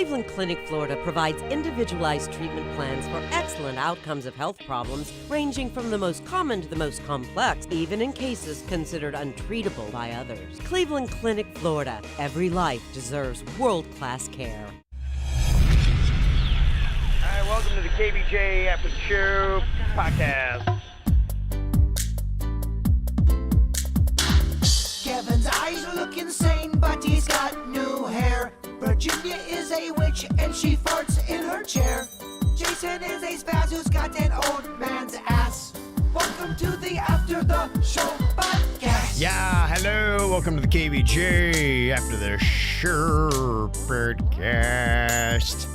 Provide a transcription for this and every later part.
Cleveland Clinic, Florida provides individualized treatment plans for excellent outcomes of health problems ranging from the most common to the most complex, even in cases considered untreatable by others. Cleveland Clinic, Florida. Every life deserves world-class care. All right, welcome to the KVJ After the Show podcast. Kevin's eyes look insane, but he's got new hair. Virginia is a witch, and she farts in her chair. Jason is a spaz who's got an old man's ass. Welcome to the After the Show podcast. Yeah, hello. Welcome to the KVJ After the Show podcast.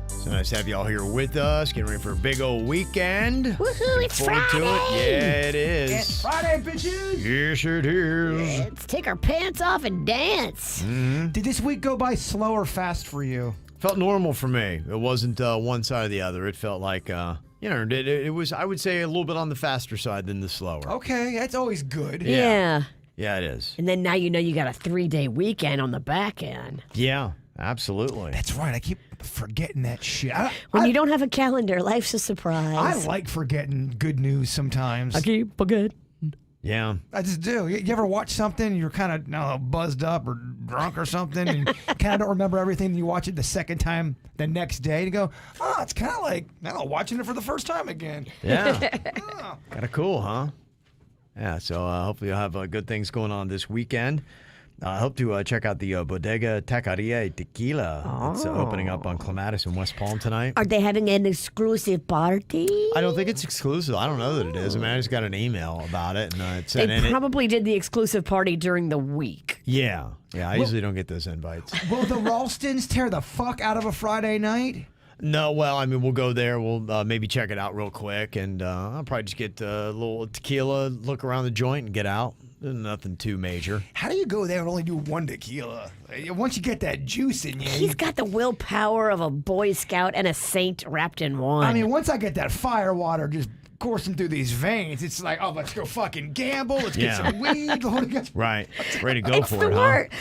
So nice to have you all here with us, getting ready for a big old weekend. Woohoo, it's Forward Friday! to it. Yeah, it is. It's Friday, bitches. Yes, it is. Let's take our pants off and dance. Did this week go by slow or fast for you? Felt normal for me. It wasn't one side or the other. It felt like, it was, I would say, a little bit on the faster side than the slower. Okay, that's always good. Yeah. Yeah, it is. And then now you know you got a 3-day weekend on the back end. Yeah, absolutely. That's right. I keep forgetting that shit. When you don't have a calendar, life's a surprise. I like forgetting good news sometimes. I keep forgetting. Yeah. I just do. You ever watch something and you're kind of buzzed up or drunk or something and kind of don't remember everything, and you watch it the second time the next day and you go, oh, it's kind of like, I don't know, watching it for the first time again. Yeah. Oh. Kind of cool, huh? Yeah, so hopefully you'll have good things going on this weekend. I hope to check out the Bodega Taqueria y Tequila. It's opening up on Clematis in West Palm tonight. Are they having an exclusive party? I don't think it's exclusive. I don't know that it is. I mean, I just got an email about it. And it said They probably did the exclusive party during the week. Yeah. I usually don't get those invites. Will the Ralstons tear the fuck out of a Friday night? No, well, I mean, we'll go there. We'll maybe check it out real quick. And I'll probably just get a little tequila, look around the joint, and get out. Nothing too major. How do you go there and only do one tequila? Once you get that juice in you. He's got the willpower of a Boy Scout and a saint wrapped in one. I mean, once I get that fire water just coursing through these veins, it's like, oh, let's go fucking gamble. Let's get some weed. Right. Ready to go it's for the it, word.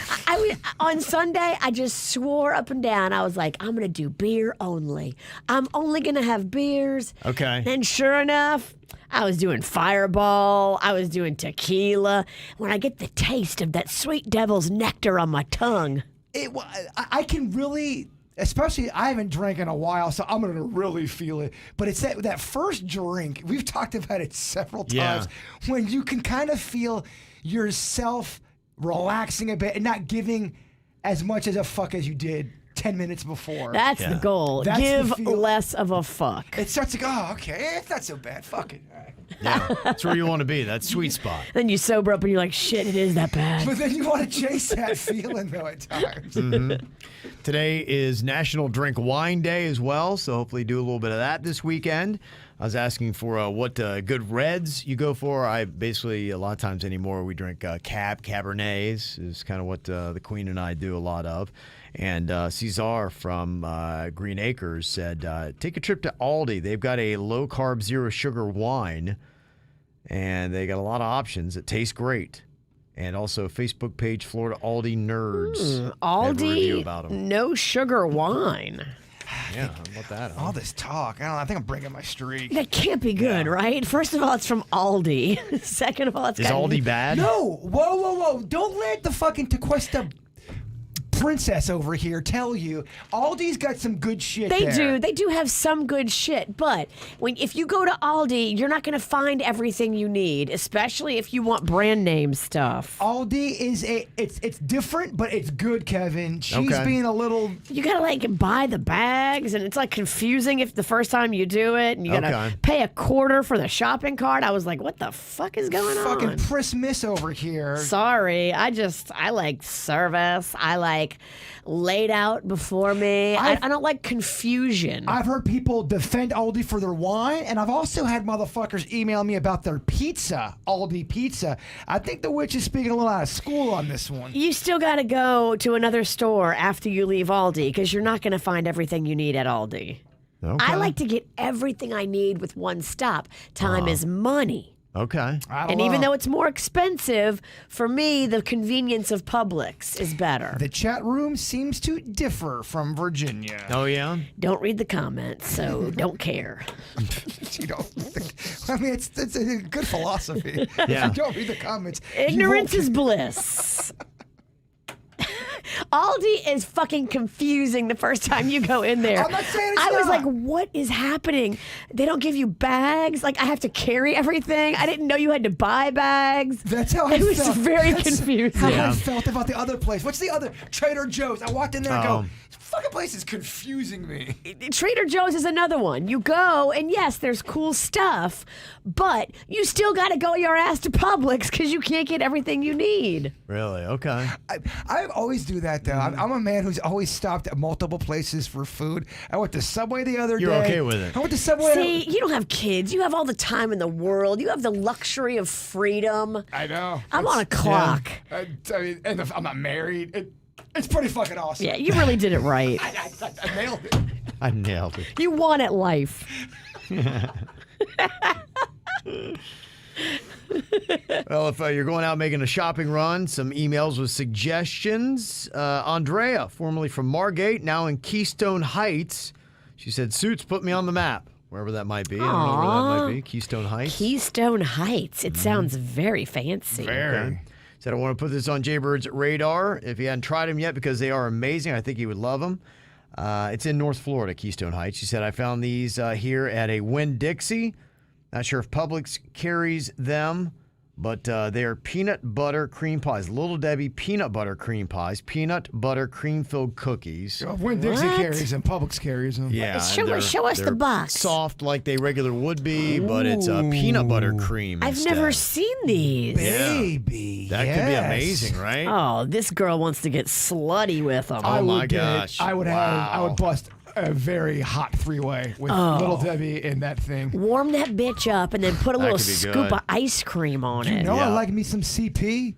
On Sunday, I just swore up and down. I was like, I'm going to do beer only. I'm only going to have beers. Okay. And sure enough, I was doing Fireball. I was doing tequila. When I get the taste of that sweet devil's nectar on my tongue. I can really, especially I haven't drank in a while, so I'm going to really feel it. But it's that first drink, we've talked about it several times, when you can kind of feel yourself relaxing a bit and not giving as much as a fuck as you did 10 minutes before. That's the goal. That's Give the feel. less of a fuck. It starts to go, oh, okay, it's not so bad. Fuck it. All right. Yeah, that's where you want to be. That sweet spot. Then you sober up and you're like, shit, it is that bad. But then you want to chase that feeling, though, at times. Today is National Drink Wine Day as well, so hopefully do a little bit of that this weekend. I was asking for what good reds you go for. I basically, a lot of times anymore, we drink Cabernets is kind of what the Queen and I do a lot of. And Cesar from Green Acres said, take a trip to Aldi. They've got a low-carb, zero-sugar wine, and they got a lot of options. It tastes great. And also Facebook page, Florida Aldi Nerds. They have a review about 'em. No sugar wine. Yeah, how about that? Huh? All this talk, I don't know, I think I'm breaking my streak. That can't be good, right? First of all, it's from Aldi. Second of all, it's Is got Aldi bad? No, whoa. Don't let the fucking Tequesta princess over here tell you Aldi's got some good shit They do have some good shit, but if you go to Aldi, you're not going to find everything you need, especially if you want brand name stuff. Aldi is it's different, but it's good, Kevin. She's Okay. being a little. You got to buy the bags, and it's confusing if the first time you do it, and you got to pay $25 for the shopping cart. I was like, what the fuck is going on? Fucking Priss Miss over here. Sorry, I like service. I like laid out before me. I don't like confusion. I've heard people defend Aldi for their wine, and I've also had motherfuckers email me about their pizza, Aldi pizza. I think the witch is speaking a little out of school on this one. You still got to go to another store after you leave Aldi because you're not going to find everything you need at Aldi. Okay. I like to get everything I need with one stop. Time is money. Okay. I don't And know. even though it's more expensive, for me, the convenience of Publix is better. The chat room seems to differ from Virginia. Oh, yeah? Don't read the comments, so don't care. You know, I mean, it's a good philosophy. Yeah. If you don't read the comments. Ignorance you is bliss. Aldi is fucking confusing the first time you go in there. I'm not saying it's I was not. like, what is happening? They don't give you bags. Like, I have to carry everything. I didn't know you had to buy bags. That's how I It was felt. very That's confusing. How I Yeah. felt about the other place. What's the other? Trader Joe's. I walked in there and Oh. go, this fucking place is confusing me. Trader Joe's is another one. You go, and yes, there's cool stuff, but you still got to go your ass to Publix because you can't get everything you need. Really? Okay. I always do that though. I'm a man who's always stopped at multiple places for food. I went to Subway the other You're day. okay with it? I went to Subway. See, you don't have kids. You have all the time in the world. You have the luxury of freedom. I know. I'm on a clock. I mean, and if I'm not married. It's pretty fucking awesome. Yeah, you really did it right. I nailed it. I nailed it. You won at life. Well, if you're going out making a shopping run, some emails with suggestions. Andrea, formerly from Margate, now in Keystone Heights. She said, Suits, put me on the map. Wherever that might be. I don't know where that might be. Keystone Heights. Keystone Heights. It sounds very fancy. Okay. Said, I want to put this on Jaybird's radar if he hadn't tried them yet because they are amazing. I think he would love them. It's in North Florida, Keystone Heights. She said, I found these here at a Winn-Dixie. Not sure if Publix carries them, but they are peanut butter cream pies. Little Debbie peanut butter cream pies. Peanut butter cream-filled cookies. When Dixie What? carries them, Publix carries them. Yeah. Show and us the they're box. Soft like they regular would be, but it's peanut butter cream I've instead. never seen these. Baby. That could be yes. amazing, right? Oh, this girl wants to get slutty with them. Oh, my would get it. gosh. I would Wow. bust a very hot three-way with Little Debbie in that thing. Warm that bitch up and then put a That little could be scoop good. of ice cream on You it. know I Yeah. like me some CP.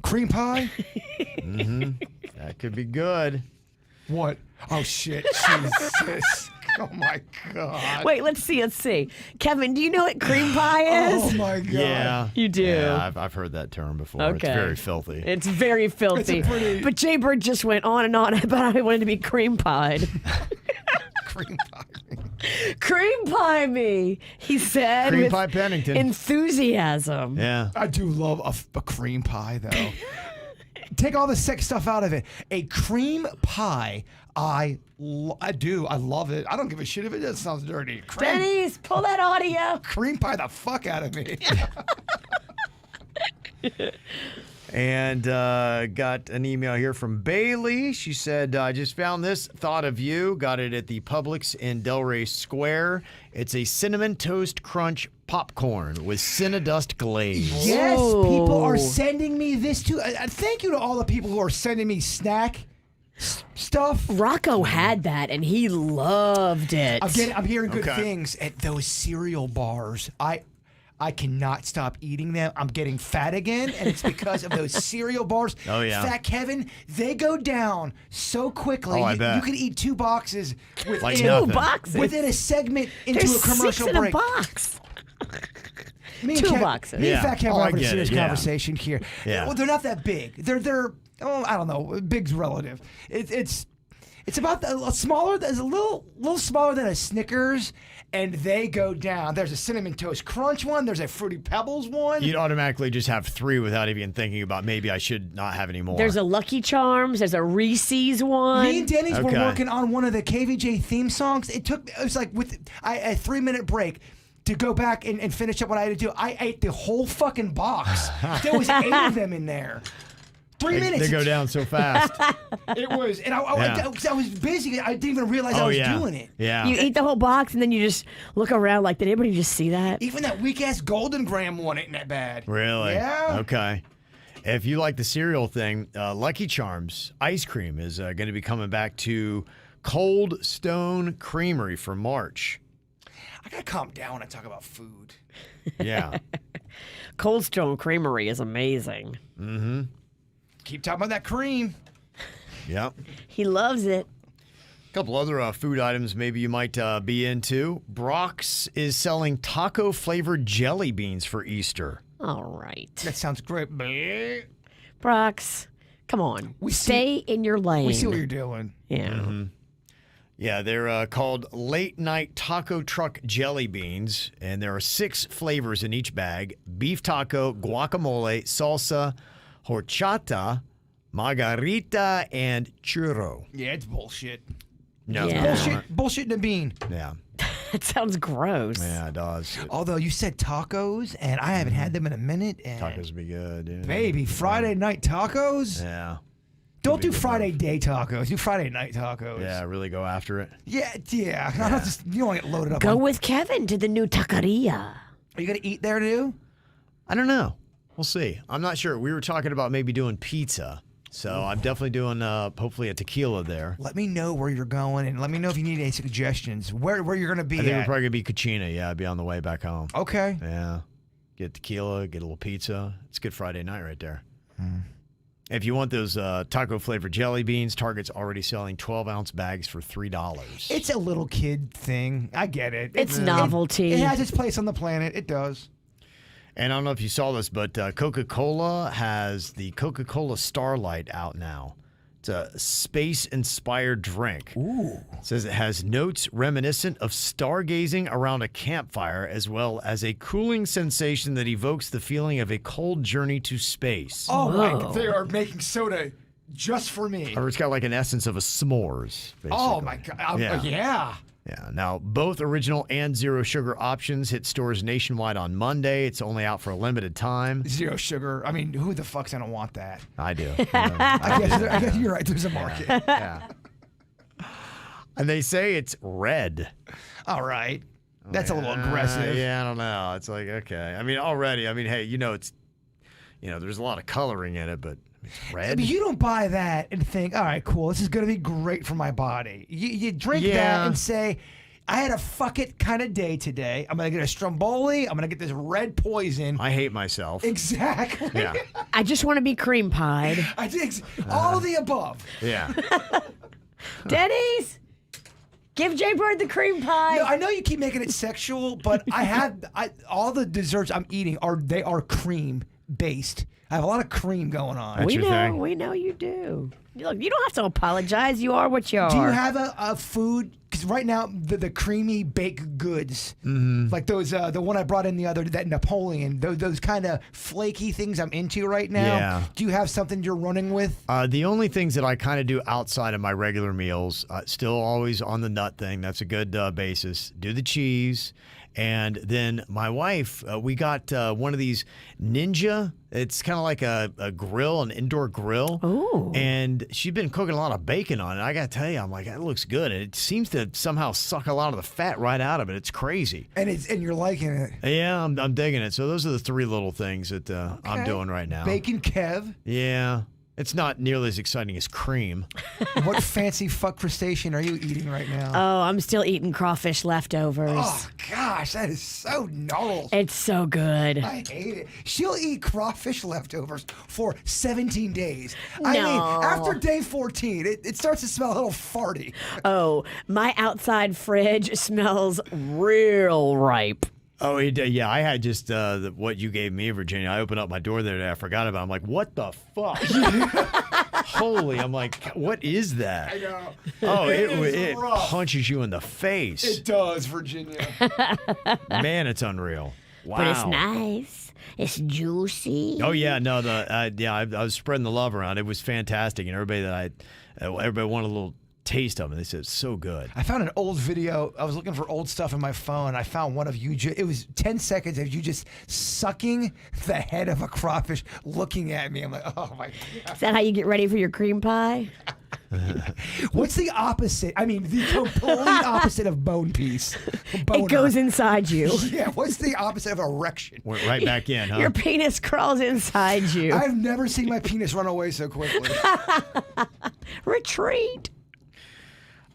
Cream pie. That could be good. What? Oh, shit. Jesus. Oh, my God. Wait, let's see. Kevin, do you know what cream pie is? Oh, my God. Yeah. You do. Yeah, I've heard that term before. Okay. It's very filthy. It's very filthy. pretty- But Jay Bird just went on and on about how he wanted to be cream pied. Cream pie. Cream pie me, he said. Cream with pie Pennington. Enthusiasm. Yeah. I do love a cream pie, though. Take all the sex stuff out of it. A cream pie, I do. I love it. I don't give a shit if it does sounds dirty. Denny's, pull that audio. Cream pie the fuck out of me. And got an email here from Bailey. She said, I just found this. Thought of you. Got it at the Publix in Delray Square. It's a Cinnamon Toast Crunch popcorn with Cinnadust glaze. Yes, people are Whoa. sending me this too. Thank you to all the people who are sending me snack stuff. Rocco had that and he loved it. I'm hearing good Okay. things at those cereal bars. I cannot stop eating them. I'm getting fat again, and it's because of those cereal bars. Oh, yeah. Fat Kevin, they go down so quickly. Oh, I you, bet. you can eat 2 boxes Like Two nothing. boxes. within a segment into There's a commercial 6 in break. a box. Me and 2 boxes. Me Yeah. and Fat Kevin Oh, are I having a get serious it, yeah. conversation here. Yeah. Well, they're not that big. They're I don't know. Big's relative. It's about a smaller. There's a little smaller than a Snickers, and they go down. There's a Cinnamon Toast Crunch one. There's a Fruity Pebbles one. You'd automatically just have 3 without even thinking about maybe I should not have any more. There's a Lucky Charms. There's a Reese's one. Me and Denny's were Okay. working on one of the KVJ theme songs. It was like a 3-minute break to go back and finish up what I had to do. I ate the whole fucking box. There was 8 of them in there. 3 minutes. They go down so fast. It was, and Yeah. I was busy. I didn't even realize I Oh, was yeah. doing it. Yeah. You eat the whole box and then you just look around like, did anybody just see that? Even that weak ass Golden Graham one ain't that bad. Really? Yeah. Okay. If you like the cereal thing, Lucky Charms ice cream is going to be coming back to Cold Stone Creamery for March. I gotta calm down when I talk about food. Yeah. Cold Stone Creamery is amazing. Keep talking about that cream. Yep. He loves it. couple other food items maybe you might be into. Brock's is selling taco-flavored jelly beans for Easter. All right. That sounds great. Brox, come on. We Stay in your lane. We see what you're doing. Yeah. Yeah, they're called Late Night Taco Truck Jelly Beans, and there are 6 flavors in each bag: beef taco, guacamole, salsa, horchata, margarita, and churro. Yeah, it's bullshit. No, Yeah. Bullshit in a bean. Yeah, That sounds gross. yeah, it does. Although you said tacos, and I haven't had them in a minute. And Tacos would be good. Yeah. baby, Friday night tacos? Yeah. Don't do good Friday day tacos. Do Friday night tacos. Yeah, really go after it. Yeah. I don't just, you don't get loaded up. Go on, with Kevin to the new taqueria. Are you going to eat there too? I don't know. We'll see. I'm not sure. We were talking about maybe doing pizza. So I'm definitely doing hopefully a tequila there. Let me know where you're going, and let me know if you need any suggestions. Where you're going to be I think we're at. probably going to be Cucina. Yeah, I'd be on the way back home. Okay. Yeah. Get tequila, get a little pizza. It's Good Friday night right there. If you want those taco-flavored jelly beans, Target's already selling 12-ounce bags for $3. It's a little kid thing. I get it. It's novelty. It has its place on the planet. It does. And I don't know if you saw this, but Coca-Cola has the Coca-Cola Starlight out now. It's a space-inspired drink. Ooh. It says it has notes reminiscent of stargazing around a campfire, as well as a cooling sensation that evokes the feeling of a cold journey to space. Oh, Whoa. my. They are making soda just for me. Or it's got like an essence of a s'mores, basically. Oh, my God. Yeah. Yeah. Yeah. Now, both original and zero sugar options hit stores nationwide on Monday. It's only out for a limited time. Zero sugar. I mean, who the fuck's going to want that? I do. I guess you're right. There's a market. Yeah. And they say it's red. All right. That's a little aggressive. Yeah, I don't know. It's like, okay. I mean, already, hey, there's a lot of coloring in it, but it's red. But you don't buy that and think, all right, cool, this is going to be great for my body. You drink Yeah. that and say, I had a fuck it kind of day today. I'm going to get a Stromboli. I'm going to get this red poison. I hate myself. Exactly. Yeah. I just want to be cream pied. I did all of the above. Yeah. Denny's, give Jay Bird the cream pie. No, I know you keep making it sexual, but all the desserts I'm eating are cream based. I have a lot of cream going on. That's we your know, thing? we know you do. Look, you don't have to apologize. You are what you are. Do you have a food? Because right now the creamy baked goods, like those the one I brought in that Napoleon, those kind of flaky things I'm into right now. Yeah. Do you have something you're running with? The only things that I kind of do outside of my regular meals, still always on the nut thing. That's a good basis. Do the cheese. And then my wife, we got one of these Ninja. It's kind of like a grill, an indoor grill. Ooh. And she's been cooking a lot of bacon on it. I got to tell you, I'm like, that looks good. And it seems to somehow suck a lot of the fat right out of it. It's crazy. And you're liking it. Yeah, I'm digging it. So those are the 3 little things that I'm doing right now. Bacon Kev. Yeah. It's not nearly as exciting as cream. What fancy fuck crustacean are you eating right now? Oh, I'm still eating crawfish leftovers. Oh gosh, that is so gnarly. It's so good. I hate it. She'll eat crawfish leftovers for 17 days. I mean, No. after day 14, it starts to smell a little farty. Oh, my outside fridge smells real ripe. Oh, yeah. I had just what you gave me, Virginia. I opened up my door there today. I forgot about it. I'm like, what the fuck? Holy, I'm like, what is that? I know. Oh, is it rough. punches you in the face. It does, Virginia. Man, it's unreal. Wow. But it's nice. It's juicy. Oh yeah, no, I was spreading the love around. It was fantastic, and everybody wanted a little taste of it. They said it's so good. I found an old video. I was looking for old stuff in my phone. I found one of you. It was 10 seconds of you just sucking the head of a crawfish, looking at me. I'm like, oh my god. Is that how you get ready for your cream pie? What's the opposite? I mean, the complete opposite of bone piece. It goes inside you. Yeah. What's the opposite of erection? Went right back in, huh? Your penis crawls inside you. I've never seen my penis run away so quickly. Retreat.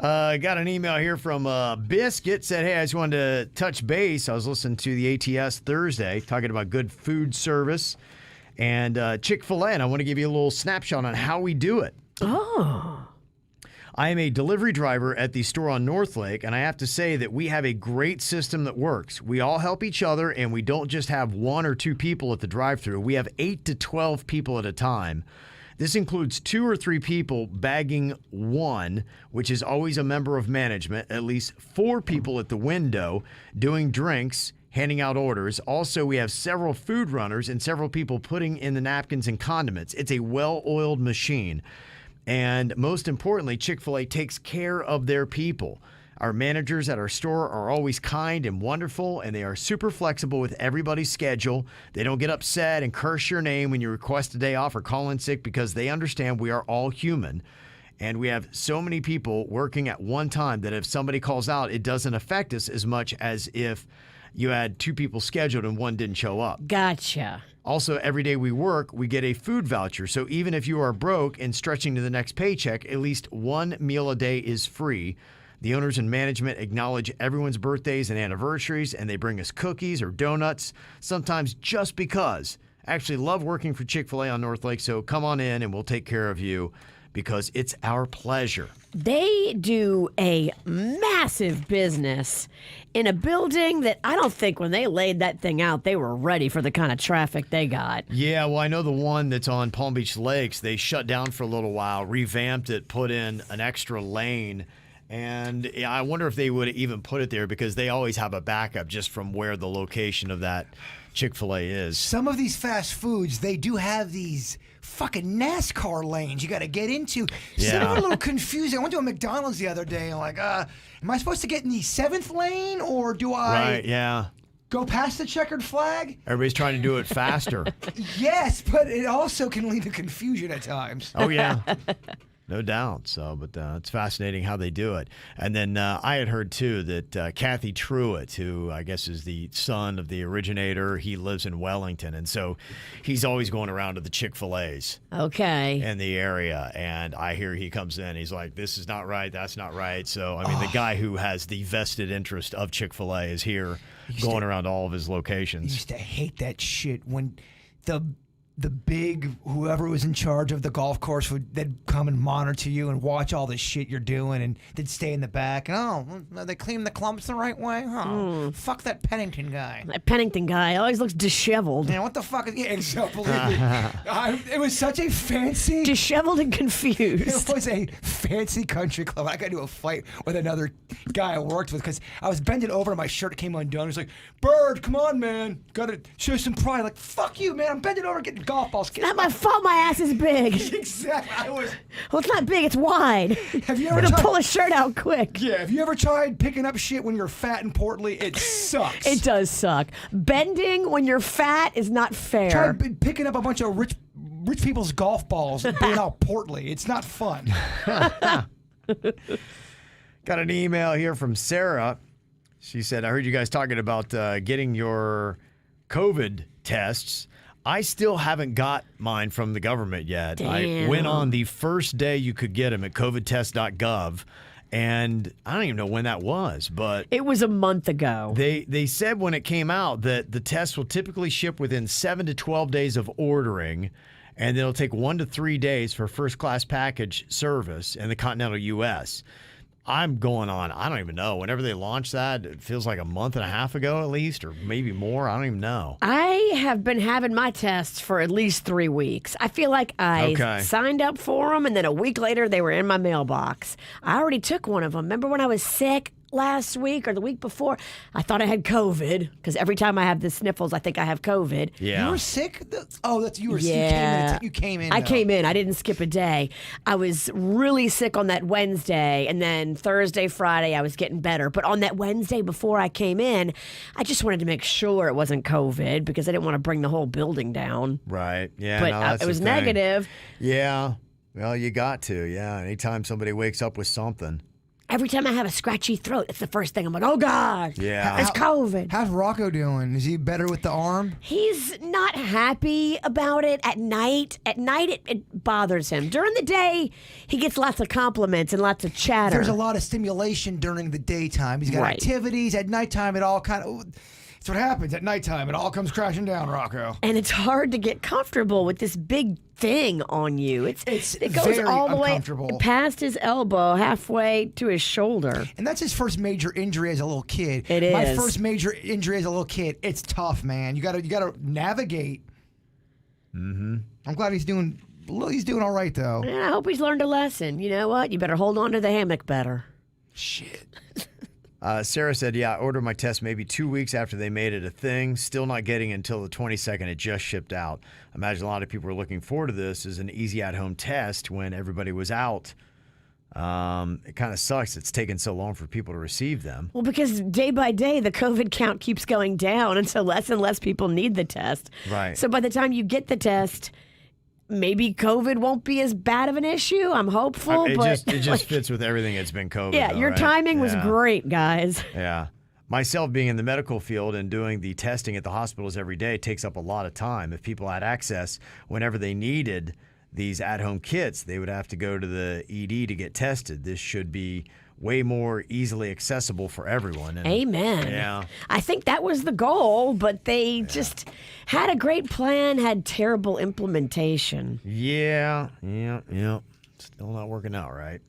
Got an email here from Biscuit. Said, hey, I just wanted to touch base. I was listening to the ATS Thursday talking about good food service and Chick-fil-A, and I want to give you a little snapshot on how we do it. Oh. I am a delivery driver at the store on North Lake, and I have to say that we have a great system that works. We all help each other, and we don't just have 1 or 2 people at the drive-thru. We have 8 to 12 people at a time. This includes 2 or 3 people bagging one, which is always a member of management, at least 4 people at the window doing drinks, handing out orders. Also, we have several food runners and several people putting in the napkins and condiments. It's a well-oiled machine. And most importantly, Chick-fil-A takes care of their people. Our managers at our store are always kind and wonderful, and they are super flexible with everybody's schedule. They don't get upset and curse your name when you request a day off or call in sick because they understand we are all human. And we have so many people working at one time that if somebody calls out, it doesn't affect us as much as if you had 2 people scheduled and one didn't show up. Gotcha. Also, every day we work, we get a food voucher. So even if you are broke and stretching to the next paycheck, at least 1 meal a day is free. The owners and management acknowledge everyone's birthdays and anniversaries, and they bring us cookies or donuts, sometimes just because. I actually love working for Chick-fil-A on North Lake, so come on in and we'll take care of you because it's our pleasure. They do a massive business in a building that I don't think when they laid that thing out, they were ready for the kind of traffic they got. Yeah, well, I know the one that's on Palm Beach Lakes, they shut down for a little while, revamped it, put in an extra lane. And I wonder if they would even put it there because they always have a backup just from where the location of that Chick-fil-A is. Some of these fast foods, they do have these fucking NASCAR lanes you got to get into. Yeah. So I'm a little confused. I went to a McDonald's the other day and like, am I supposed to get in the 7th lane or do I Right, yeah. go past the checkered flag? Everybody's trying to do it faster. Yes, but it also can lead to confusion at times. Oh, yeah. No doubt. So, but it's fascinating how they do it. And then I had heard, too, that Kathy Truitt, who I guess is the son of the originator, he lives in Wellington. And so he's always going around to the Chick-fil-A's Okay. in the area. And I hear he comes in, he's like, this is not right, that's not right. So, I mean, the guy who has the vested interest of Chick-fil-A is here going around all of his I locations. used to hate that shit when the big whoever was in charge of the golf course they'd come and monitor you and watch all the shit you're doing and they'd stay in the back and they clean the clumps the right way. Fuck that Pennington guy. That Pennington guy always looks disheveled. Yeah, what the fuck is exactly? It was such a fancy. Disheveled and confused. It was a fancy country club. I got into a fight with another guy I worked with because I was bending over and my shirt came undone. He's like, "Bird, come on, man, gotta show some pride." Like, fuck you, man. I'm bending over getting golf balls. Not my fault my ass is big. Exactly. Well, it's not big, it's wide. Have you I'm ever gonna tried? pull a shirt out quick. Yeah. Have you ever tried picking up shit when you're fat and portly? It sucks. It does suck. Bending when you're fat is not fair. Try picking up a bunch of rich people's golf balls and being all portly. It's not fun. Got an email here from Sarah. She said, I heard you guys talking about getting your COVID tests. I still haven't got mine from the government yet. I went on the first day you could get them at covidtest.gov, and I don't even know when that was, but It was a month ago. they said when it came out that the test will typically ship within 7 to 12 days of ordering, and it'll take 1 to 3 days for first-class package service in the continental U.S. I'm going on, I don't even know. Whenever they launched that, it feels like a month and a half ago at least, or maybe more. I don't even know. I have been having my tests for at least 3 weeks. I feel like I signed up for them, and then a week later, they were in my mailbox. I already took one of them. Remember when I was sick last week or the week before? I thought I had COVID, because every time I have the sniffles, I think I have COVID. Yeah. You were sick? You were Yeah. sick. You came in. I though. came in. I didn't skip a day. I was really sick on that Wednesday, and then Thursday, Friday, I was getting better. But on that Wednesday before I came in, I just wanted to make sure it wasn't COVID because I didn't want to bring the whole building down. Right. Yeah. But no, that's it was the thing. negative. Yeah. Well, you got to. Yeah. Anytime somebody wakes up with something. Every time I have a scratchy throat, it's the first thing I'm like, oh God, Yeah. it's COVID. How's Rocco doing? Is he better with the arm? He's not happy about it at night. At night, it bothers him. During the day, he gets lots of compliments and lots of chatter. There's a lot of stimulation during the daytime. He's got Right. activities. At nighttime, it all kind of... That's what happens. At nighttime, it all comes crashing down, Rocco. And it's hard to get comfortable with this big thing on you. It goes very all the way uncomfortable. past his elbow, halfway to his shoulder. And that's his first major injury as a little kid. It My is. first major injury as a little kid. It's tough, man. You gotta navigate. Mm-hmm. I'm glad he's doing all right though. And I hope he's learned a lesson. You know what? You better hold on to the hammock better. Shit. Sarah said, yeah, I ordered my test maybe 2 weeks after they made it a thing. Still not getting it until the 22nd. It just shipped out. I imagine a lot of people are looking forward to this as an easy at-home test when everybody was out. It kind of sucks it's taken so long for people to receive them. Well, because day by day, the COVID count keeps going down, and so less and less people need the test. Right. So by the time you get the test, maybe COVID won't be as bad of an issue. I'm hopeful. It but just fits with everything that's been COVID. yeah, though, your right? timing was Yeah. great, guys. Yeah. Myself being in the medical field and doing the testing at the hospitals every day takes up a lot of time. If people had access whenever they needed these at-home kits, they would have to go to the ED to get tested. This should be way more easily accessible for everyone. And, Amen. Yeah. I think that was the goal, but they just had a great plan, had terrible implementation. Yeah. Still not working out, right?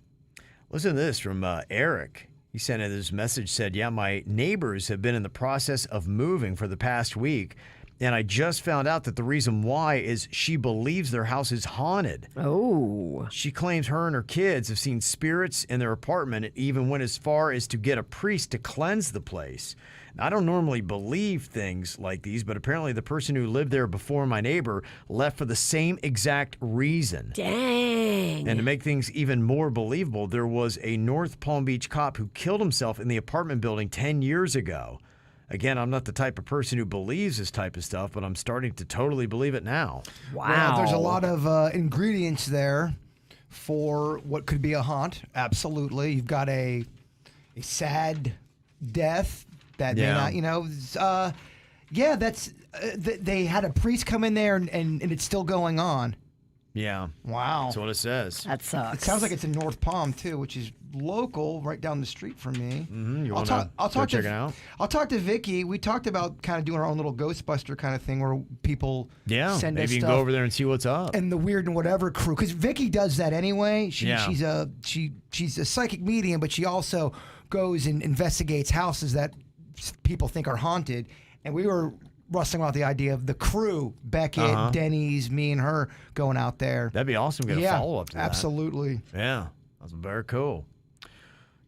Listen to this from Eric. He sent in this message, said, yeah, my neighbors have been in the process of moving for the past week, and I just found out that the reason why is she believes their house is haunted. Oh. She claims her and her kids have seen spirits in their apartment and even went as far as to get a priest to cleanse the place. Now, I don't normally believe things like these, but apparently the person who lived there before my neighbor left for the same exact reason. Dang. And to make things even more believable, there was a North Palm Beach cop who killed himself in the apartment building 10 years ago. Again, I'm not the type of person who believes this type of stuff, but I'm starting to totally believe it now. Wow. Well, there's a lot of ingredients there for what could be a haunt. Absolutely. You've got a sad death that Yeah. may not, that's they had a priest come in there and it's still going on. Yeah, Wow. that's what it says. That sucks. It sounds like it's in North Palm too, which is local, right down the street from me. Mm-hmm. You want to go check it out? I'll talk to Vicky. We talked about kind of doing our own little Ghostbuster kind of thing where people Yeah, send us maybe you can stuff. go over there and see what's up. And the Weird and Whatever crew, because Vicky does that anyway. Yeah. She's a psychic medium, but she also goes and investigates houses that people think are haunted. And we were rustling about the idea of the crew, Beckett, Denny's, me and her going out there. That'd be awesome. Get a follow-up to that. Absolutely. Yeah, that's very cool.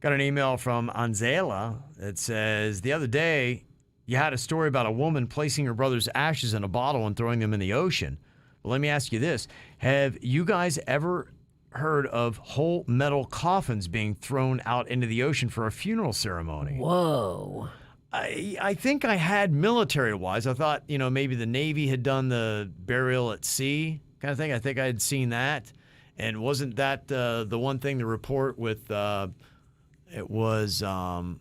Got an email from Anzela that says, the other day, you had a story about a woman placing her brother's ashes in a bottle and throwing them in the ocean. Well, let me ask you this. Have you guys ever heard of whole metal coffins being thrown out into the ocean for a funeral ceremony? Whoa. I think I had military-wise. I thought, maybe the Navy had done the burial at sea kind of thing. I think I had seen that. And wasn't that the one thing to report with, it was Osama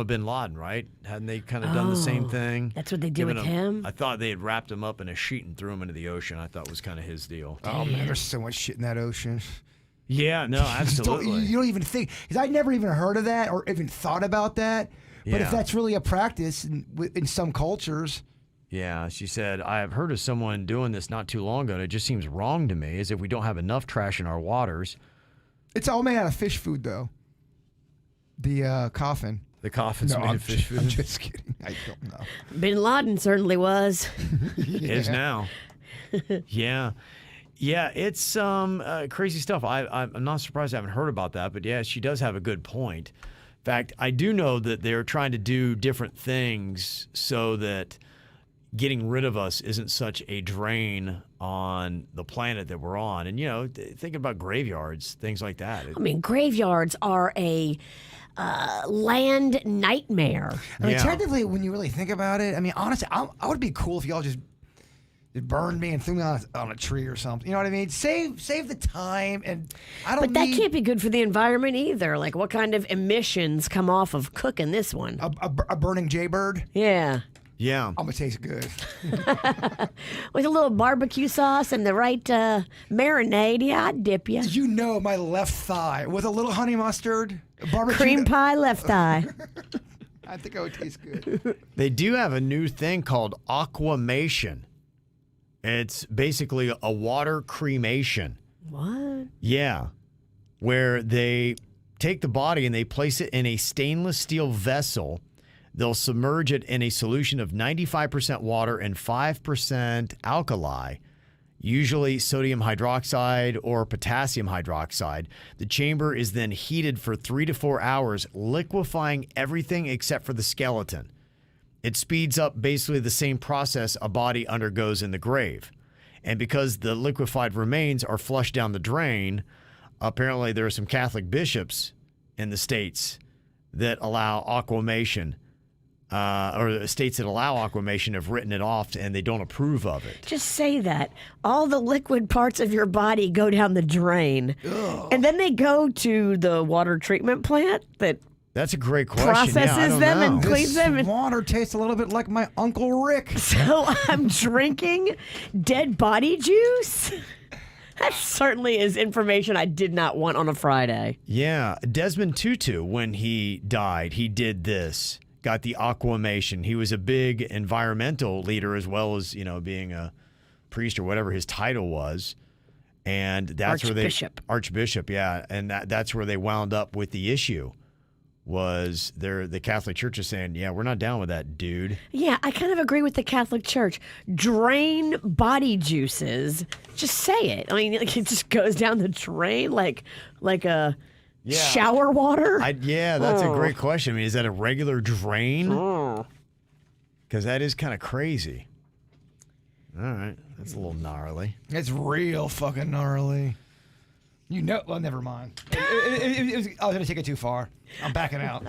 bin Laden, right? Hadn't they kind of done the same thing? That's what they did with him? I thought they had wrapped him up in a sheet and threw him into the ocean. I thought was kind of his deal. Oh, man, there's so much shit in that ocean. Yeah, no, absolutely. You don't even think, because I'd never even heard of that or even thought about that. But Yeah. if that's really a practice in some cultures. Yeah, she said, I have heard of someone doing this not too long ago, and it just seems wrong to me, as if we don't have enough trash in our waters. It's all made out of fish food, though. The coffin. The coffin's made I'm of fish food. I'm just kidding. I don't know. Bin Laden certainly was. Is now. Yeah. Yeah, it's crazy stuff. I'm not surprised I haven't heard about that, but yeah, she does have a good point. In fact, I do know that they're trying to do different things so that getting rid of us isn't such a drain on the planet that we're on. And, thinking about graveyards, things like that. I mean, graveyards are a land nightmare. I mean, Yeah. technically, when you really think about it, I mean, honestly, I would be cool if y'all just burned me and threw me on a tree or something. You know what I mean? Save the time, and I don't. But that can't be good for the environment either. Like, what kind of emissions come off of cooking this one? a burning jaybird. Yeah. Yeah. I'm gonna taste good. With a little barbecue sauce and the right marinade, yeah, I'd dip you. You know, my left thigh with a little honey mustard, barbecue. Cream pie, left eye. I think I would taste good. They do have a new thing called aquamation. It's basically a water cremation. What? Yeah. Where they take the body and they place it in a stainless steel vessel. They'll submerge it in a solution of 95% water and 5% alkali, usually sodium hydroxide or potassium hydroxide. The chamber is then heated for 3 to 4 hours, liquefying everything except for the skeleton. It speeds up basically the same process a body undergoes in the grave. And because the liquefied remains are flushed down the drain, apparently there are some Catholic bishops in the states that allow aquamation, or states that allow aquamation have written it off and they don't approve of it. Just say that. All the liquid parts of your body go down the drain. Ugh. And then they go to the water treatment plant that That's a great question. processes them and cleans them. This water tastes a little bit like my Uncle Rick. So I'm drinking dead body juice? That certainly is information I did not want on a Friday. Yeah. Desmond Tutu, when he died, he did this. Got the aquamation. He was a big environmental leader as well as, being a priest or whatever his title was. And that's Archbishop. Archbishop, yeah. And that's where they wound up with the issue. Was the Catholic Church is saying, yeah, we're not down with that, dude. Yeah, I kind of agree with the Catholic Church. Drain body juices. Just say it. I mean, it just goes down the drain like a shower water. That's a great question. I mean, is that a regular drain? Because that is kind of crazy. All right, that's a little gnarly. It's real fucking gnarly. Well, never mind. I was going to take it too far. I'm backing out.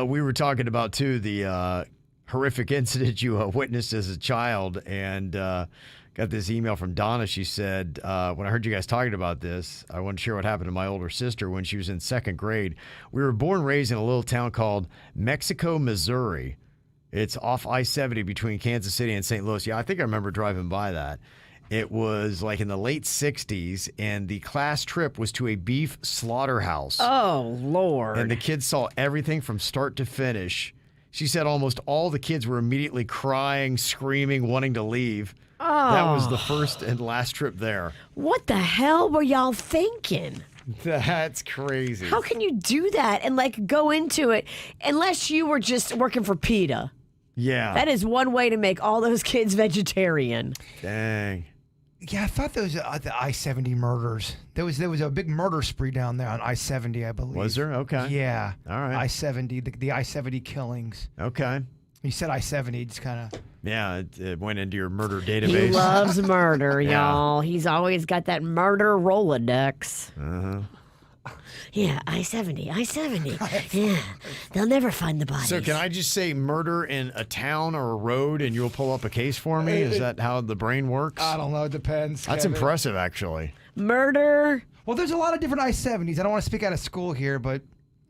We were talking about, too, the horrific incident you witnessed as a child, and got this email from Donna. She said, when I heard you guys talking about this, I want to share what happened to my older sister when she was in 2nd grade. We were born and raised in a little town called Mexico, Missouri. It's off I-70 between Kansas City and St. Louis. Yeah, I think I remember driving by that. It was like in the late 60s, and the class trip was to a beef slaughterhouse. Oh, Lord. And the kids saw everything from start to finish. She said almost all the kids were immediately crying, screaming, wanting to leave. Oh. That was the first and last trip there. What the hell were y'all thinking? That's crazy. How can you do that and go into it unless you were just working for PETA? Yeah. That is one way to make all those kids vegetarian. Dang. Yeah, I thought those the I-70 murders. There was a big murder spree down there on I-70, I believe. Was there? Okay. Yeah. All right. I-70, the I-70 killings. Okay. You said I-70, just kind of. Yeah, it went into your murder database. He loves murder, Yeah. y'all. He's always got that murder Rolodex. Uh-huh. Yeah, I-70. Yeah, they'll never find the bodies. So can I just say murder in a town or a road and you'll pull up a case for me? Is that how the brain works? I don't know. It depends. That's Kevin. impressive, actually. Murder. Well, there's a lot of different I-70s. I don't want to speak out of school here, but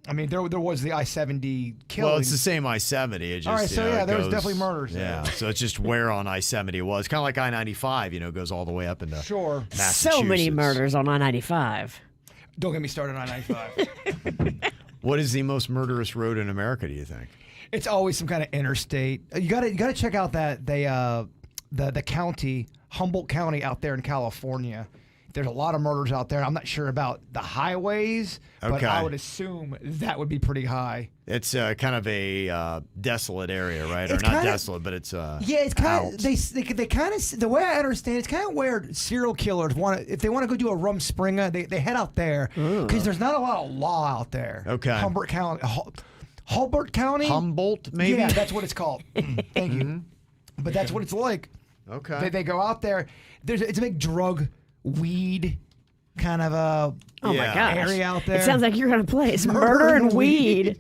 I mean, there was the I-70 killing. Well, it's the same I-70. It just, all right, so it there was goes- definitely murders there. Yeah, so it's just where on I-70 it was. Kind of like I-95, goes all the way up into Sure. Massachusetts. So many murders on I-95. Don't get me started on I-95. What is the most murderous road in America, do you think? It's always some kind of interstate. You got to check out that the county, Humboldt County out there in California. There's a lot of murders out there. I'm not sure about the highways, but Okay. I would assume that would be pretty high. It's kind of a desolate area, right? Or It's not kinda- desolate, but it's Yeah, it's kind out. of they kind of the way I understand it's kind of where serial killers if they want to go do a rumspringa, they head out there because there's not a lot of law out there. Okay. Humboldt County, Humboldt County, Humboldt, maybe? Yeah, that's what it's called. Thank you. But that's what it's like. Okay. They go out there. It's a big drug, weed kind of a Oh Yeah. my gosh. area out there. It sounds like you're gonna play. It's Murder murder and and weed.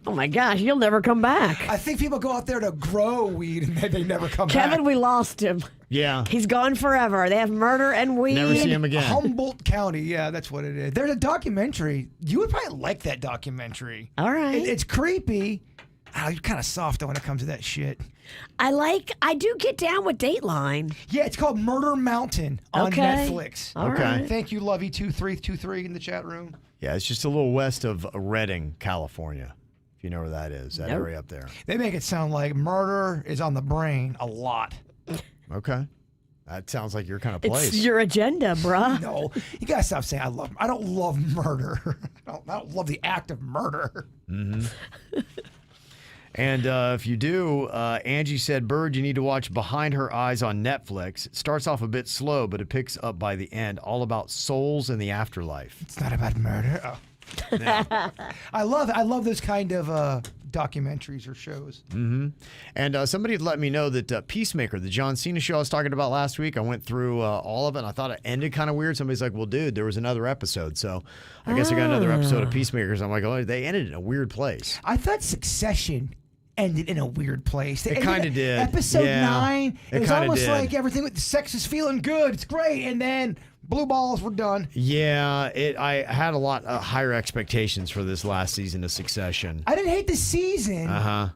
Oh my gosh, you'll never come back. I think people go out there to grow weed and they never come Kevin, back. we lost him. Yeah. He's gone forever. They have murder and weed. Never see him again. Humboldt County, yeah, that's what it is. There's a documentary. You would probably like that documentary. All right. It's creepy. Oh, you're kind of soft when it comes to that shit. I do get down with Dateline. Yeah, it's called Murder Mountain on Okay. Netflix. All Okay. right. Thank you, Lovey2323 in the chat room. Yeah, it's just a little west of Redding, California, if you know where that is, that Nope. area up there. They make it sound like murder is on the brain a lot. Okay. That sounds like your kind of place. It's your agenda, bruh. No, you gotta stop saying I don't love murder. I don't love the act of murder. Mm-hmm. And if you do, Angie said, Bird, you need to watch Behind Her Eyes on Netflix. It starts off a bit slow, but it picks up by the end, all about souls in the afterlife. It's not about murder. Oh. Yeah. I love those kind of documentaries or shows. Mm-hmm. And somebody had let me know that Peacemaker, the John Cena show I was talking about last week, I went through all of it, and I thought it ended kind of weird. Somebody's like, well, dude, there was another episode. So I guess I got another episode of Peacemakers. I'm like, oh, they ended in a weird place. I thought Succession ended in a weird place. It kind of did. Episode 9, it was almost did. like everything with the sex is feeling good. It's great. And then blue balls were done. Yeah, I had a lot higher expectations for this last season of Succession. I didn't hate the season,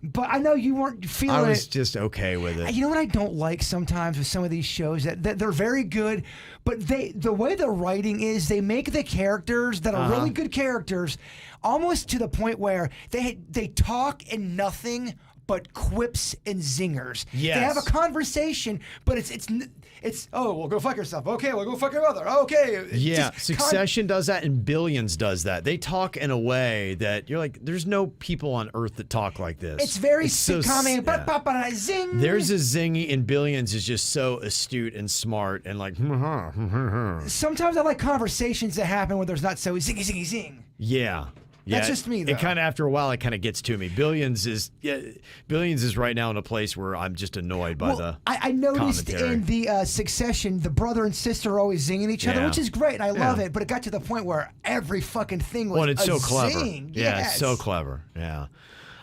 but I know you weren't feeling it. I was just okay with it. You know what I don't like sometimes with some of these shows? That they're very good, but the way the writing is, they make the characters that are really good characters almost to the point where they talk in nothing but quips and zingers. Yes. They have a conversation, but it's oh, well, go fuck yourself. Okay, well, go fuck your mother. Okay. Yeah, Succession does that and Billions does that. They talk in a way that you're like, there's no people on earth that talk like this. It's very so, sitcom-y. yeah. Zing. There's a zingy, and Billions is just so astute and smart and like, sometimes I like conversations that happen where there's not so zing. Yeah. Yeah, that's just me, though. It kind of, after a while, it kind of gets to me. Billions is right now in a place where I'm just annoyed by the I noticed commentary. in the Succession, the brother and sister are always zinging each other, which is great, and I love it. But it got to the point where every fucking thing was it's so clever. Zing. Yeah, Yes. it's so clever. Yeah.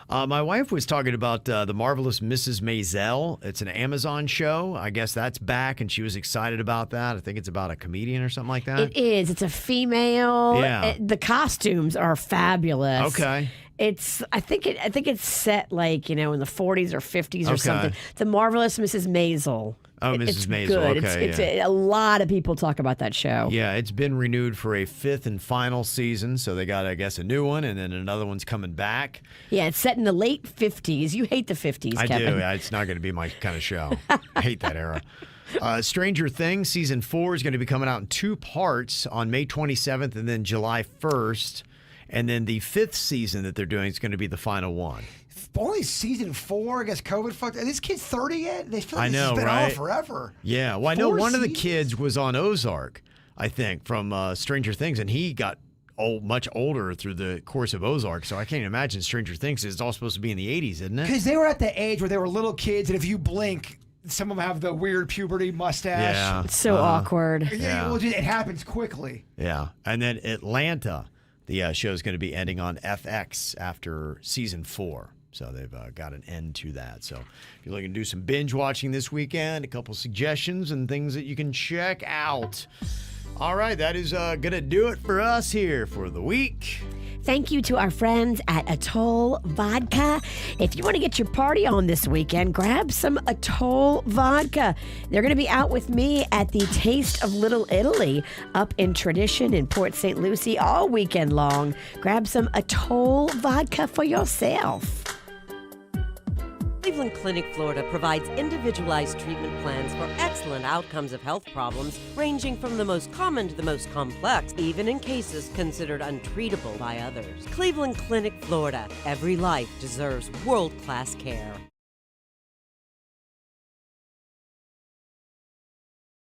My wife was talking about The Marvelous Mrs. Maisel. It's an Amazon show. I guess that's back, and she was excited about that. I think it's about a comedian or something like that. It is. It's a female. Yeah. The costumes are fabulous. Okay. I think it's set like, in the 40s or 50s or something. The Marvelous Mrs. Maisel. Oh, Mrs. It's Maisel. good. Okay, A lot of people talk about that show. Yeah, it's been renewed for a 5th and final season, so they got, I guess, a new one, and then another one's coming back. Yeah, it's set in the late 50s. You hate the 50s, I Kevin. do. It's not going to be my kind of show. I hate that era. Stranger Things Season 4 is going to be coming out in 2 parts on May 27th and then July 1st. And then the 5th season that they're doing is going to be the final one. Only season 4, I guess COVID fucked. Are these kids 30 yet? They feel like I know, this has been right? on forever. Yeah. Well, I know 4 one of the seasons? kids was on Ozark, I think, from Stranger Things, and he got much older through the course of Ozark. So I can't imagine Stranger Things is all supposed to be in the 80s, isn't it? Because they were at the age where they were little kids, and if you blink, some of them have the weird puberty mustache. Yeah. It's so awkward. Yeah. Well, it happens quickly. Yeah. And then Atlanta, the show is going to be ending on FX after season 4. So they've got an end to that. So if you're looking to do some binge watching this weekend, a couple suggestions and things that you can check out. All right, that is going to do it for us here for the week. Thank you to our friends at Atoll Vodka. If you want to get your party on this weekend, grab some Atoll Vodka. They're going to be out with me at the Taste of Little Italy up in Tradition in Port St. Lucie all weekend long. Grab some Atoll Vodka for yourself. Cleveland Clinic, Florida provides individualized treatment plans for excellent outcomes of health problems ranging from the most common to the most complex, even in cases considered untreatable by others. Cleveland Clinic, Florida. Every life deserves world-class care.